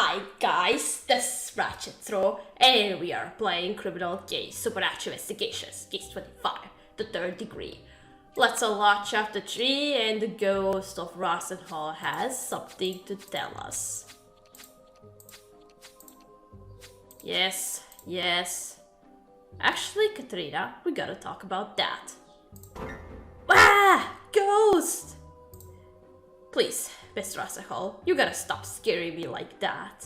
Hi guys, this is Ratchet and we are playing Criminal Case Supernatural Investigations, Case 25, the third degree. Let's unlock chapter 3 and the ghost of Rosenthal has something to tell us. Yes. Actually, Katrina, we gotta talk about that. Ah! Ghost! Please, Mr. Rosenthal, you gotta stop scaring me like that.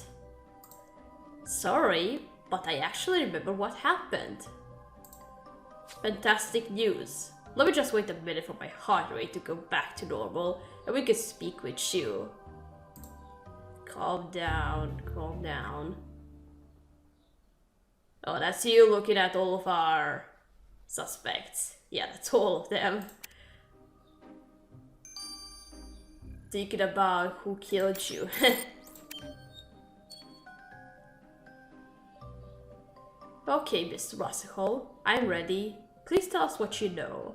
Sorry, but I actually remember what happened. Fantastic news. Let me just wait a minute for my heart rate to go back to normal and we can speak with you. Calm down. Oh, that's you looking at all of our suspects. Yeah, that's all of them. Thinking about who killed you. Okay, Mr. Rosenthal, I'm ready. Please tell us what you know.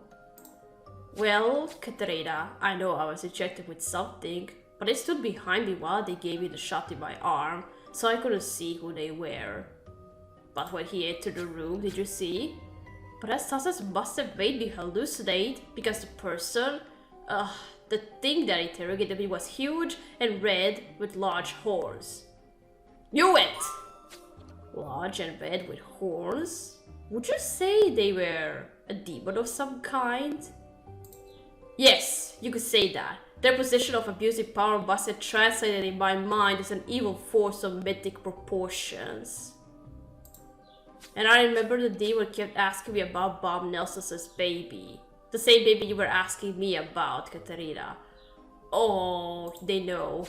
Well, Katerina, I know I was injected with something, but they stood behind me while they gave me the shot in my arm, so I couldn't see who they were. But when he entered the room, did you see? But that substance must have made me hallucinate, because the person, the thing that interrogated me was huge and red with large horns. Knew it! Large and red with horns? Would you say they were a demon of some kind? Yes, you could say that. Their position of abusing power must have translated in my mind as an evil force of mythic proportions. And I remember the demon kept asking me about Bob Nelson's baby. The same baby you were asking me about, Katerina. Oh, they know.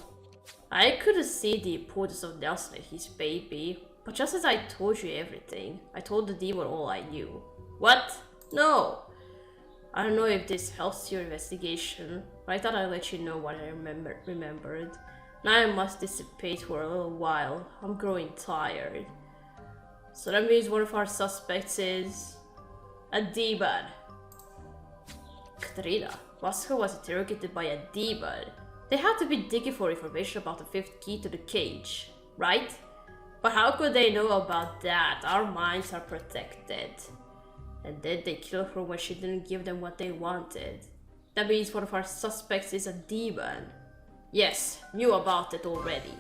I couldn't see the importance of Nelson and his baby, but just as I told you everything, I told the demon all I knew. What? No! I don't know if this helps your investigation, but I thought I'd let you know what I remembered. Now I must dissipate for a little while. I'm growing tired. So that means one of our suspects is a demon. Katerina, Vasco was interrogated by a demon. They had to be digging for information about the fifth key to the cage, right? But how could they know about that? Our minds are protected. And then they killed her when she didn't give them what they wanted. That means one of our suspects is a demon. Yes, knew about it already.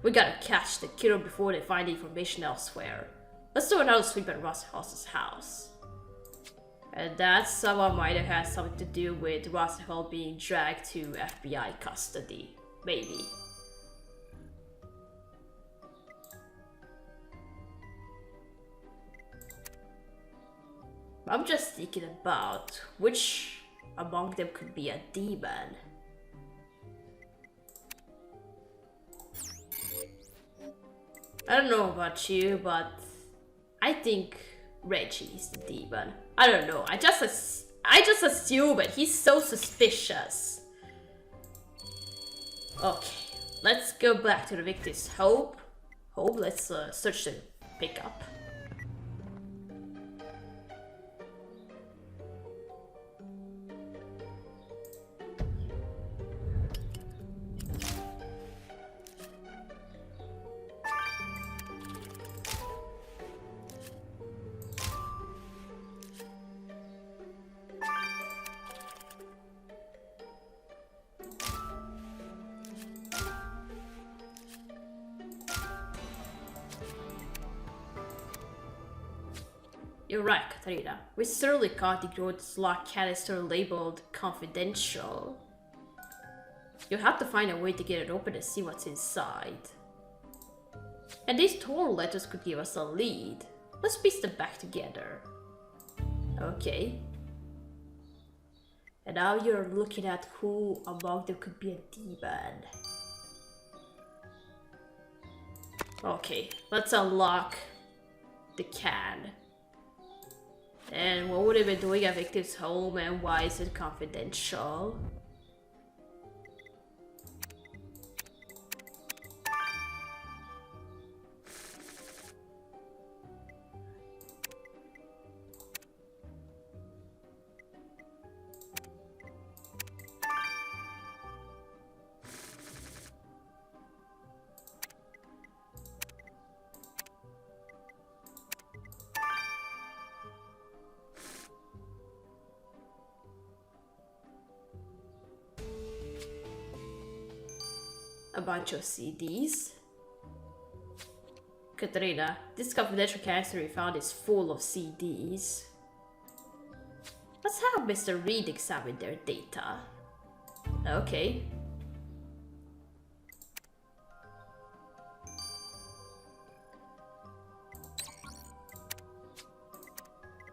We gotta catch the killer before they find the information elsewhere. Let's do another sweep at Rosenhal's house. And that someone might have had something to do with Rosenthal being dragged to FBI custody. Maybe. I'm just thinking about which among them could be a demon. I don't know about you, but I think Reggie is the demon. I don't know. I just assume it. He's so suspicious. Okay, let's go back to the victim's home. Let's search the pickup. You're right, Katarina. We certainly caught the Groot's lock canister labeled confidential. You'll have to find a way to get it open and see what's inside. And these torn letters could give us a lead. Let's piece them back together. Okay. And now you're looking at who among them could be a demon. Okay, let's unlock the can. And what would it be doing at victim's home and why is it confidential? A bunch of CDs. Katrina, this confidential canister we found is full of CDs. Let's have Mr. Reed examine their data. Okay.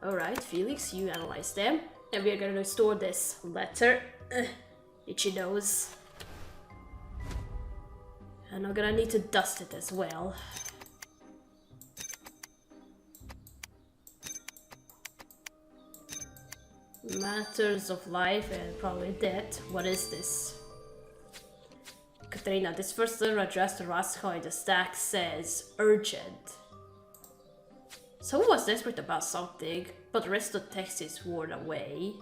Alright, Felix, you analyze them. And we are gonna store this letter. Itchy nose. And I'm gonna need to dust it as well. Matters of life and probably death. What is this? Katrina, this first letter addressed to Rosenthal in the stack says urgent. Someone was desperate about something, but the rest of the text is worn away.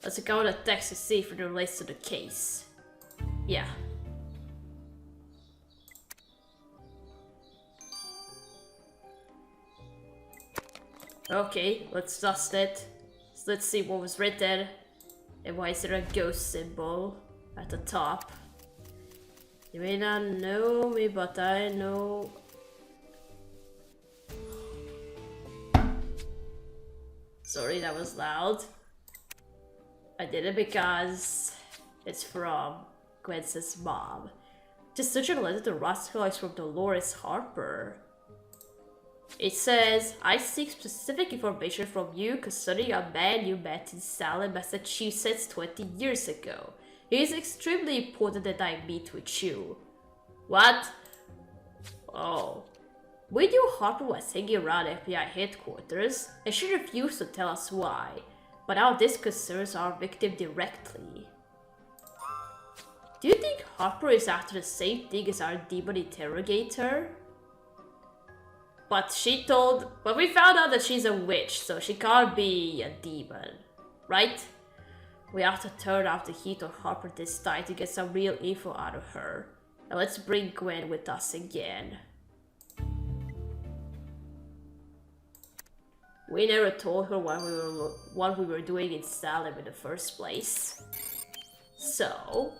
Let's go to the text to see if it relates to the case. Yeah. Okay, let's dust it. So let's see what was written. And why is there a ghost symbol at the top? You may not know me, but I know. Sorry, that was loud. I did it because it's from Gwen's mom. Just such a letter to Rosenthal is from Dolores Harper. It says, I seek specific information from you concerning a man you met in Salem, Massachusetts 20 years ago. It is extremely important that I meet with you. What? Oh. We knew Harper was hanging around FBI headquarters, and she refused to tell us why. But now this concerns our victim directly. Do you think Harper is after the same thing as our demon interrogator? But we found out that she's a witch, so she can't be a demon, right? We have to turn off the heat on Harper this time to get some real info out of her. And let's bring Gwen with us again. We never told her what we were doing in Salem in the first place. So...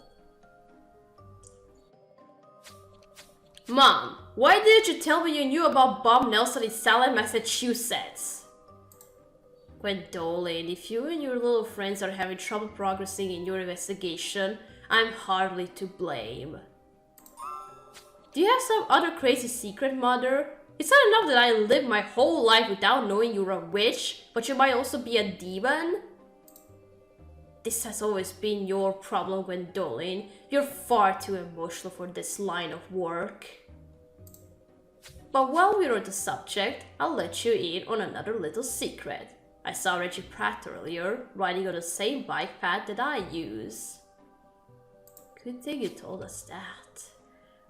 Mom, why didn't you tell me you knew about Bob Nelson in Salem, Massachusetts? Gwendolyn, if you and your little friends are having trouble progressing in your investigation, I'm hardly to blame. Do you have some other crazy secret, Mother? It's not enough that I lived my whole life without knowing you're a witch, but you might also be a demon? This has always been your problem, Gwendolyn. You're far too emotional for this line of work. But while we're on the subject, I'll let you in on another little secret. I saw Reggie Pratt earlier, riding on the same bike path that I use. Good thing you told us that.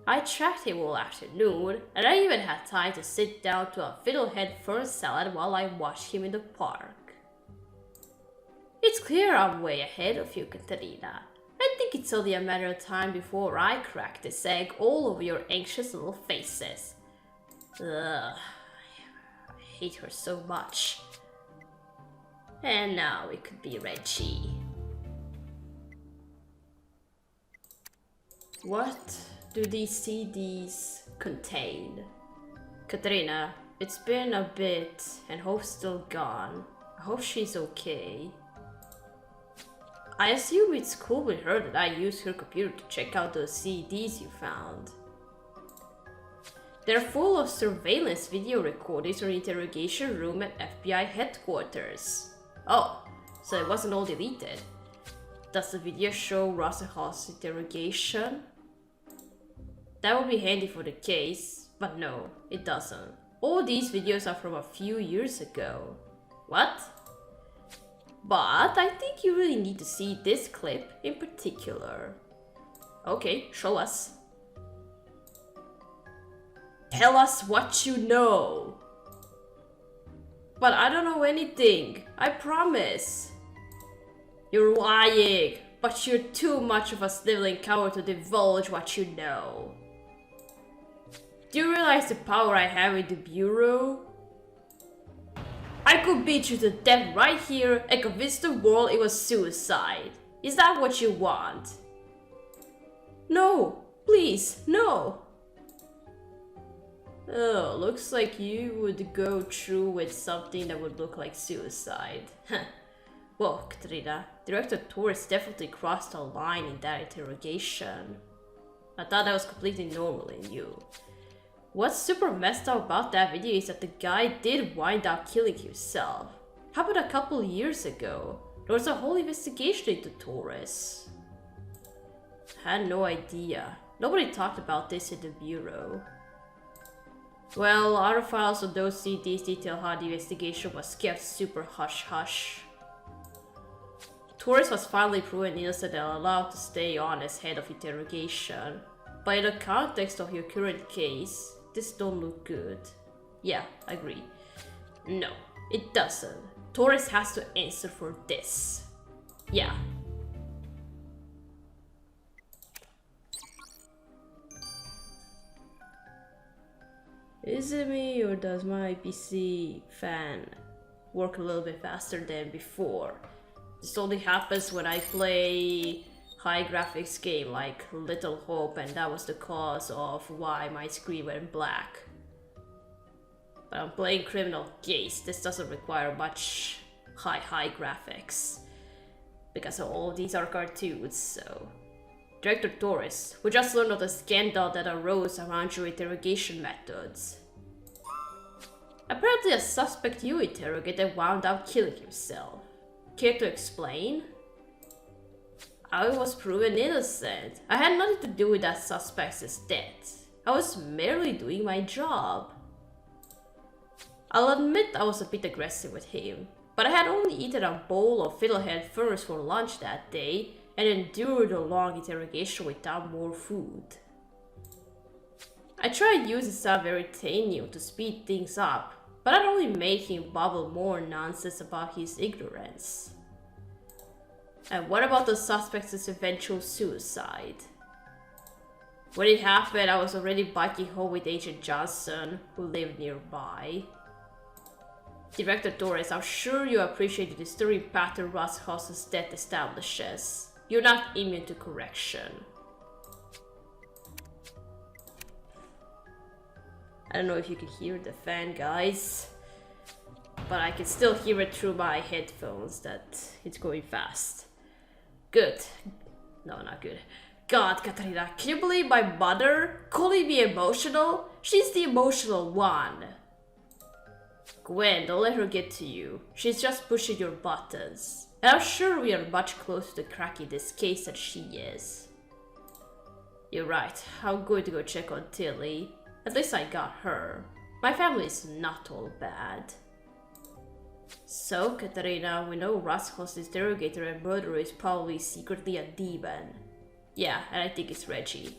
I tracked him all afternoon, and I even had time to sit down to a fiddlehead fern salad while I watched him in the park. It's clear I'm way ahead of you, Katerina. I think it's only a matter of time before I crack this egg all over your anxious little faces. Ugh, I hate her so much. And now it could be Reggie. What do these CDs contain? Katrina, it's been a bit and Hope's still gone. I hope she's okay. I assume it's cool with her that I used her computer to check out those CDs you found. They're full of surveillance video recordings from the interrogation room at FBI headquarters. Oh, so it wasn't all deleted. Does the video show Rosenthal's interrogation? That would be handy for the case, but no, it doesn't. All these videos are from a few years ago. What? But I think you really need to see this clip in particular. Okay, show us. Tell us what you know. But I don't know anything, I promise. You're lying, but you're too much of a sniveling coward to divulge what you know. Do you realize the power I have in the Bureau? I could beat you to death right here and convince the world it was suicide. Is that what you want? No, Please, no! Oh, looks like you would go through with something that would look like suicide. Whoa, Katrina. Director Torres definitely crossed a line in that interrogation. I thought that was completely normal in you. What's super messed up about that video is that the guy did wind up killing himself. Happened a couple years ago. There was a whole investigation into Torres. Had no idea. Nobody talked about this in the bureau. Well, other files on those CDs detail how the investigation was kept super hush-hush. Torres was finally proven innocent and allowed to stay on as head of interrogation. But in the context of your current case, this don't look good. Yeah, I agree. No, it doesn't. Torres has to answer for this. Yeah. Is it me, or does my PC fan work a little bit faster than before? This only happens when I play high graphics game like Little Hope, and that was the cause of why my screen went black. But I'm playing Criminal Case. This doesn't require much high graphics, because all of these are cartoons, so... Director Torres, we just learned of the scandal that arose around your interrogation methods. Apparently a suspect you interrogated wound up killing himself. Care to explain? I was proven innocent. I had nothing to do with that suspect's death. I was merely doing my job. I'll admit I was a bit aggressive with him, but I had only eaten a bowl of fiddlehead furs for lunch that day, and endured a long interrogation without more food. I tried using some veritanium to speed things up, but I'd only make him babble more nonsense about his ignorance. And what about the suspect's eventual suicide? When it happened, I was already biking home with Agent Johnson, who lived nearby. Director Torres, I'm sure you appreciate the disturbing pattern Rosshouse's death establishes. You're not immune to correction. I don't know if you can hear the fan, guys, but I can still hear it through my headphones that it's going fast. Good. No, not good. God, Katarina, can you believe my mother calling me emotional? She's the emotional one. Gwen, don't let her get to you. She's just pushing your buttons. And I'm sure we are much closer to cracking this case than she is. You're right, I'm going to go check on Tilly. At least I got her. My family is not all bad. So, Katarina, we know Raskol's interrogator and murderer is probably secretly a demon. Yeah, and I think it's Reggie.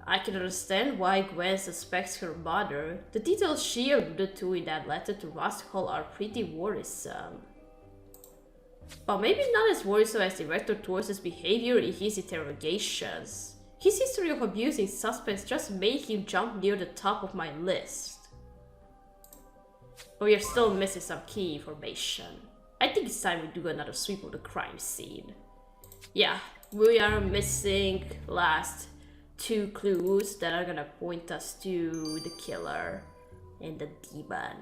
I can understand why Gwen suspects her mother. The details she alluded to in that letter to Raskol are pretty worrisome. But maybe not as worrisome as Director Torres' behavior in his interrogations. His history of abusing suspects just made him jump near the top of my list. But we are still missing some key information. I think it's time we do another sweep of the crime scene. Yeah, we are missing last 2 clues that are gonna point us to the killer and the demon.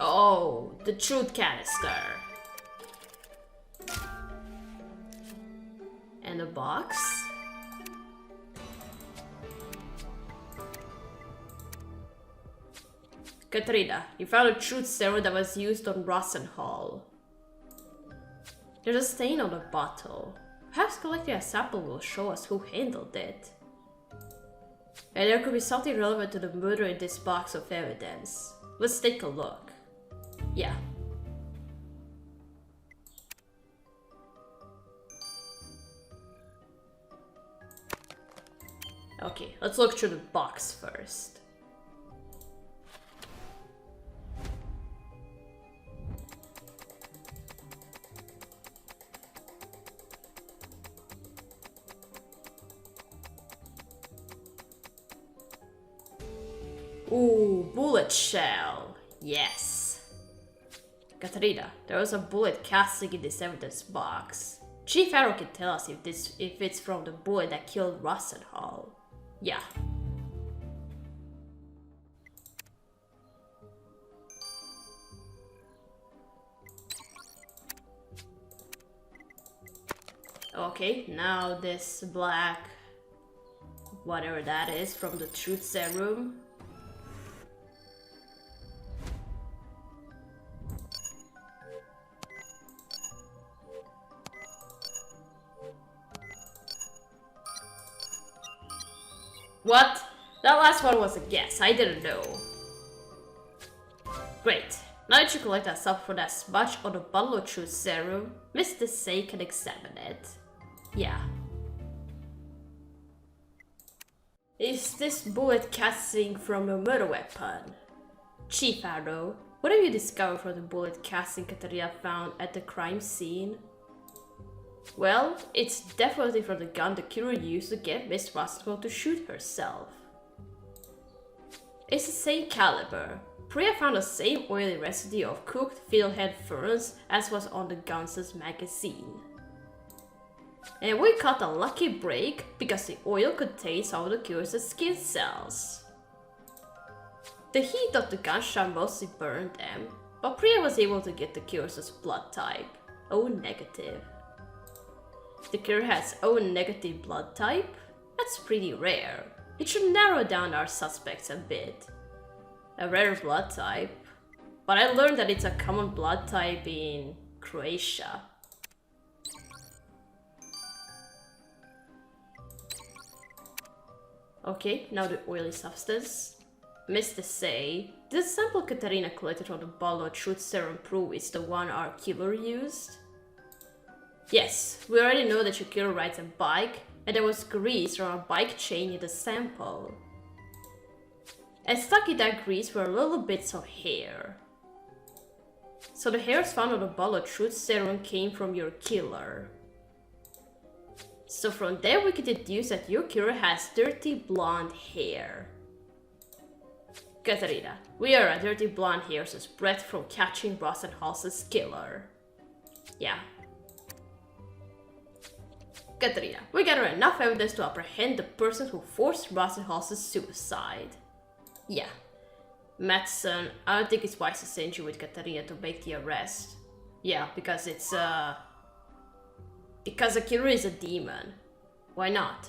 Oh, the truth canister. And a box? Katrina, you found a truth serum that was used on Rosenthal. There's a stain on the bottle. Perhaps collecting a sample will show us who handled it. And there could be something relevant to the murder in this box of evidence. Let's take a look. Yeah. Okay, let's look through the box first. Ooh, bullet shell. Yes. Katarina, there was a bullet casting in this evidence box. Chief Arrow can tell us if it's from the bullet that killed Rosenthal. Yeah. Okay, now this black, whatever that is, from the truth serum. What? That last one was a guess, I didn't know. Great. Now that you collect that stuff for that smudge on the bottle of truth serum, Mr. Say can examine it. Yeah. Is this bullet casting from a murder weapon? Chief Arrow, what have you discovered from the bullet casting Katarina found at the crime scene? Well, it's definitely from the gun the killer used to get Miss Rosenthal to shoot herself. It's the same caliber. Priya found the same oily residue of cooked fiddlehead ferns as was on the gun's magazine. And we caught a lucky break because the oil contained some of the killer's skin cells. The heat of the gunshot mostly burned them, but Priya was able to get the killer's blood type, O negative. The killer has O negative blood type? That's pretty rare. It should narrow down our suspects a bit. A rare blood type, but I learned that it's a common blood type in Croatia. Okay, now the oily substance. Mr. Say, this sample Katarina collected from the bottle of truth serum prove is the one our killer used? Yes, we already know that your killer rides a bike, and there was grease from a bike chain in the sample. And stuck in that grease were little bits of hair. So the hairs found on the bottle of truth serum came from your killer. So from there we can deduce that your killer has dirty blonde hair. Katarina, we are a dirty blonde hair's breath from catching Rosenthal's killer. Yeah. Katarina, we gathered enough evidence to apprehend the person who forced Rosenthal's suicide. Yeah. Madsen, I don't think it's wise to send you with Katarina to make the arrest. Yeah, because it's because the killer is a demon. Why not?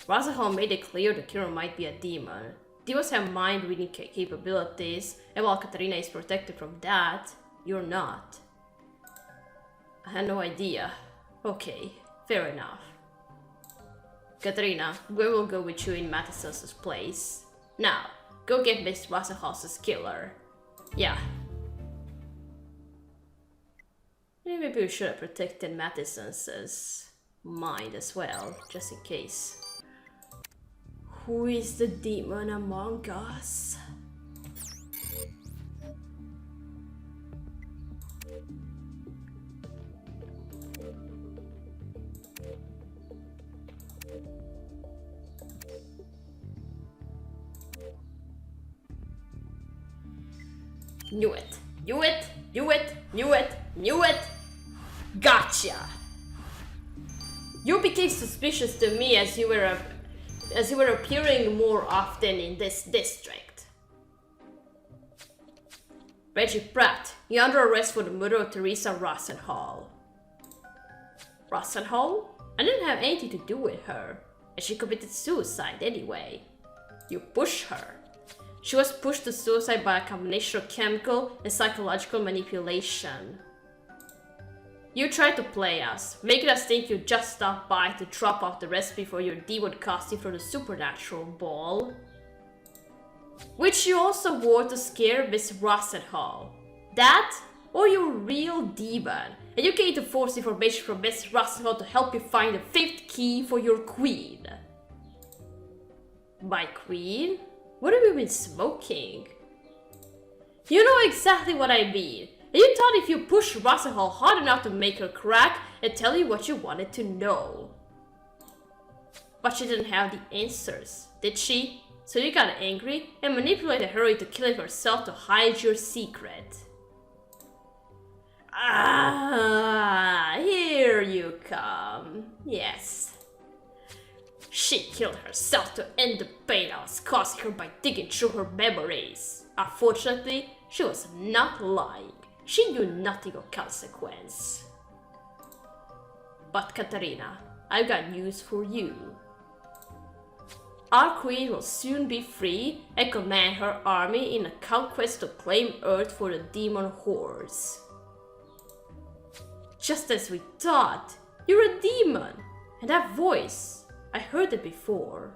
Rosenthal made it clear the killer might be a demon. Demons have mind-reading capabilities, and while Katarina is protected from that, you're not. I had no idea. Okay, fair enough. Katarina, we will go with you in Mattison's place. Now, go get Miss Rosenthal's killer. Yeah. Maybe we should have protected Mattison's mind as well, just in case. Who is the demon among us? Knew it! Knew it! Knew it! Knew it! Knew it! Gotcha! You became suspicious to me as you were appearing more often in this district. Reggie Pratt, you're under arrest for the murder of Teresa Rosenthal. Rosenthal? I didn't have anything to do with her, and she committed suicide anyway. You pushed her. She was pushed to suicide by a combination of chemical and psychological manipulation. You tried to play us, making us think you just stopped by to drop off the recipe for your demon costume from the supernatural ball. Which you also wore to scare Miss Rosenthal. That, or your real demon, and you came to force information from Miss Rosenthal to help you find the 5th key for your queen. My queen? What have you been smoking? You know exactly what I mean. And you thought if you pushed Rosenthal hard enough to make her crack and tell you what you wanted to know. But she didn't have the answers, did she? So you got angry and manipulated her into killing herself to hide your secret. Ah, here you come. Yes. She killed herself to end the pain I was causing her by digging through her memories. Unfortunately, she was not lying. She knew nothing of consequence. But Katarina, I've got news for you. Our queen will soon be free and command her army in a conquest to claim Earth for the demon hordes. Just as we thought, you're a demon, and that voice, I heard it before.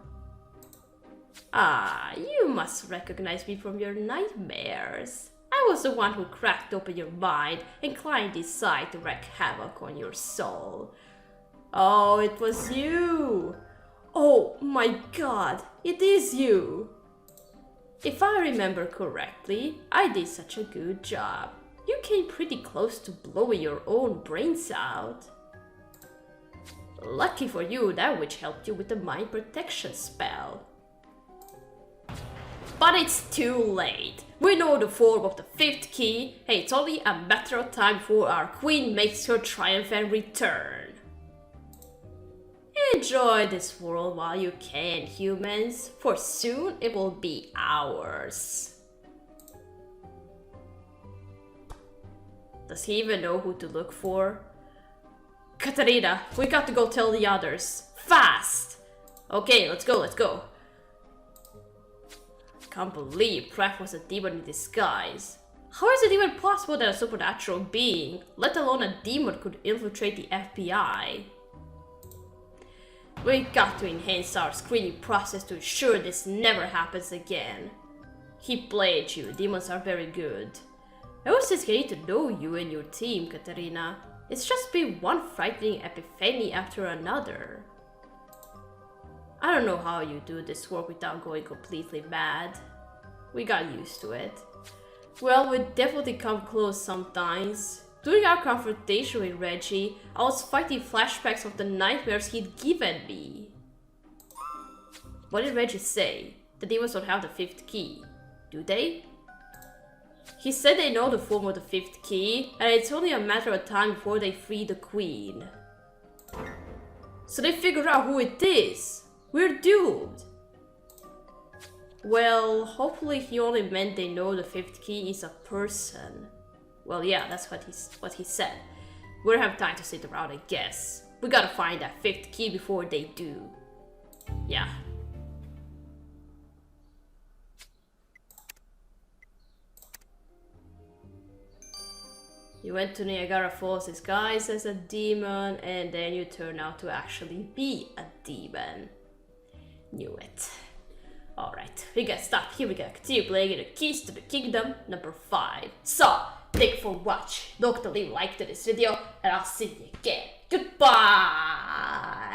Ah, you must recognize me from your nightmares. I was the one who cracked open your mind and climbed inside to wreak havoc on your soul. Oh, it was you! Oh my god, it is you! If I remember correctly, I did such a good job. You came pretty close to blowing your own brains out. Lucky for you, that witch helped you with the mind protection spell. But it's too late. We know the form of the fifth key, and it's only a matter of time before our queen makes her triumphant return. Enjoy this world while you can, humans, for soon it will be ours. Does he even know who to look for? Katarina, we got to go tell the others. Fast! Okay, let's go. Can't believe Pratt was a demon in disguise. How is it even possible that a supernatural being, let alone a demon, could infiltrate the FBI? We got to enhance our screening process to ensure this never happens again. He played you, demons are very good. I was just getting to know you and your team, Katarina. It's just been one frightening epiphany after another. I don't know how you do this work without going completely mad. We got used to it. Well, we definitely come close sometimes. During our confrontation with Reggie, I was fighting flashbacks of the nightmares he'd given me. What did Reggie say? The demons don't have the fifth key, do they? He said they know the form of the fifth key, and it's only a matter of time before they free the queen. So they figured out who it is. We're doomed. Well, hopefully he only meant they know the fifth key is a person. Well, yeah, that's what he said. We don't have time to sit around and guess. We gotta find that fifth key before they do. Yeah. You went to Niagara Falls disguised as a demon, and then you turn out to actually be a demon. Knew it. Alright, we gotta stop here. We gotta continue playing in the Keys to the Kingdom number 5. So, thank you for watching. Don't forget to leave a like to this video, and I'll see you again. Goodbye!